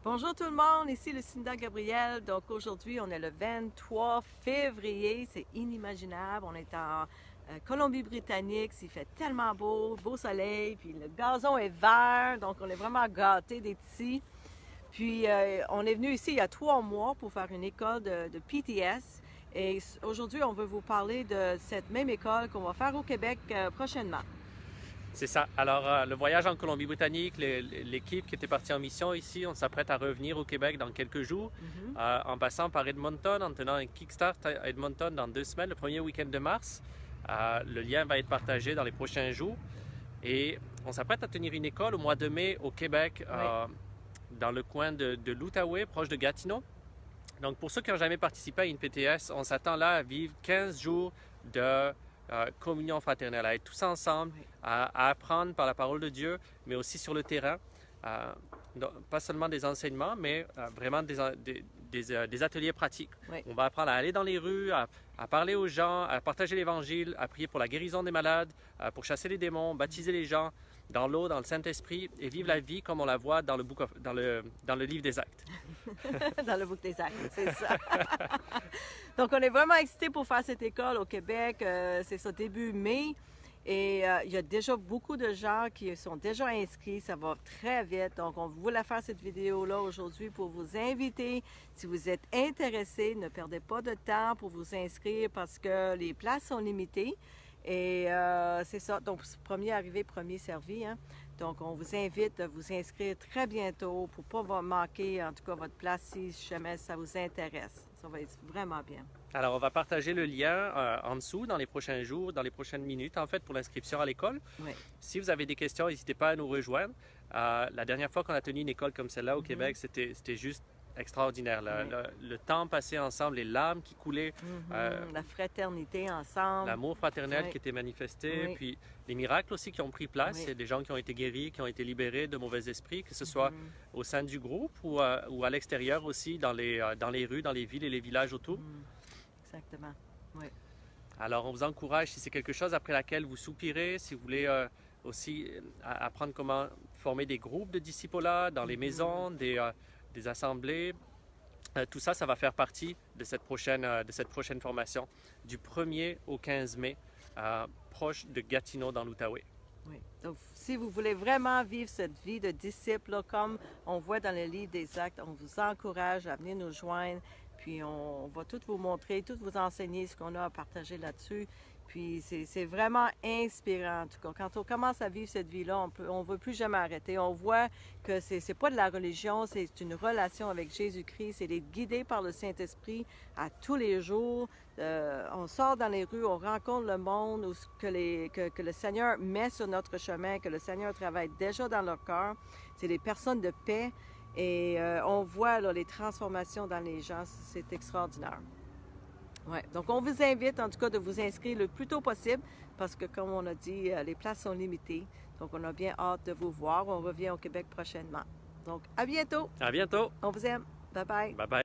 Bonjour tout le monde, ici Lucinda Gabriel. Donc aujourd'hui, on est le 23 février. C'est inimaginable. On est en Colombie-Britannique. Il fait tellement beau, beau soleil. Puis le gazon est vert. Donc on est vraiment gâtés d'être ici. Puis on est venu ici il y a 3 mois pour faire une école de PTS. Et aujourd'hui, on veut vous parler de cette même école qu'on va faire au Québec prochainement. C'est ça. Alors, le voyage en Colombie-Britannique, l'équipe qui était partie en mission ici, on s'apprête à revenir au Québec dans quelques jours, en passant par Edmonton, en tenant un kickstart à Edmonton dans 2 semaines, le premier week-end de mars. Le lien va être partagé dans les prochains jours. Et on s'apprête à tenir une école au mois de mai au Québec, dans le coin de l'Outaouais, proche de Gatineau. Donc, pour ceux qui n'ont jamais participé à une PTS, on s'attend là à vivre 15 jours de communion fraternelle, à être tous ensemble, à apprendre par la parole de Dieu, mais aussi sur le terrain. Pas seulement des enseignements, mais vraiment des ateliers pratiques. Oui. On va apprendre à aller dans les rues, à parler aux gens, à partager l'Évangile, à prier pour la guérison des malades, pour chasser les démons, baptiser les gens dans l'eau, dans le Saint-Esprit et vivre la vie comme on la voit dans le livre des Actes. Dans le book des Actes, c'est ça. Donc, on est vraiment excités pour faire cette école au Québec. C'est ça, début mai. Et il y a déjà beaucoup de gens qui sont déjà inscrits. Ça va très vite. Donc, on voulait faire cette vidéo-là aujourd'hui pour vous inviter. Si vous êtes intéressés, ne perdez pas de temps pour vous inscrire parce que les places sont limitées. Et c'est ça. Donc, premier arrivé, premier servi. Hein? Donc, on vous invite à vous inscrire très bientôt pour ne pas manquer, en tout cas, votre place si jamais ça vous intéresse. Ça va être vraiment bien. Alors, on va partager le lien en dessous dans les prochains jours, dans les prochaines minutes, en fait, pour l'inscription à l'école. Oui. Si vous avez des questions, n'hésitez pas à nous rejoindre. La dernière fois qu'on a tenu une école comme celle-là au Québec, c'était juste extraordinaire. Le temps passé ensemble, les larmes qui coulaient. La fraternité ensemble. L'amour fraternel qui était manifesté. Puis les miracles aussi qui ont pris place. Il y a des gens qui ont été guéris, qui ont été libérés de mauvais esprits, que ce soit au sein du groupe ou à l'extérieur aussi, dans les rues, dans les villes et les villages autour. Exactement, oui. Alors, on vous encourage, si c'est quelque chose après laquelle vous soupirez, si vous voulez aussi apprendre comment former des groupes de disciples-là dans les maisons, des assemblées, tout ça, ça va faire partie de cette prochaine formation du 1er au 15 mai, proche de Gatineau dans l'Outaouais. Oui. Donc, si vous voulez vraiment vivre cette vie de disciple, là, comme on voit dans le livre des Actes, on vous encourage à venir nous joindre. Puis on va tout vous montrer, tout vous enseigner ce qu'on a à partager là-dessus. Puis c'est vraiment inspirant. En tout cas, quand on commence à vivre cette vie-là, on ne veut plus jamais arrêter. On voit que c'est pas de la religion, c'est une relation avec Jésus-Christ. C'est d'être guidé par le Saint-Esprit à tous les jours. On sort dans les rues, on rencontre le monde que le Seigneur met sur notre chemin, que le Seigneur travaille déjà dans leur cœur. C'est des personnes de paix. Et on voit là, les transformations dans les gens, c'est extraordinaire. Ouais. Donc, on vous invite en tout cas de vous inscrire le plus tôt possible parce que, comme on a dit, les places sont limitées. Donc, on a bien hâte de vous voir. On revient au Québec prochainement. Donc, à bientôt. À bientôt. On vous aime. Bye bye. Bye bye.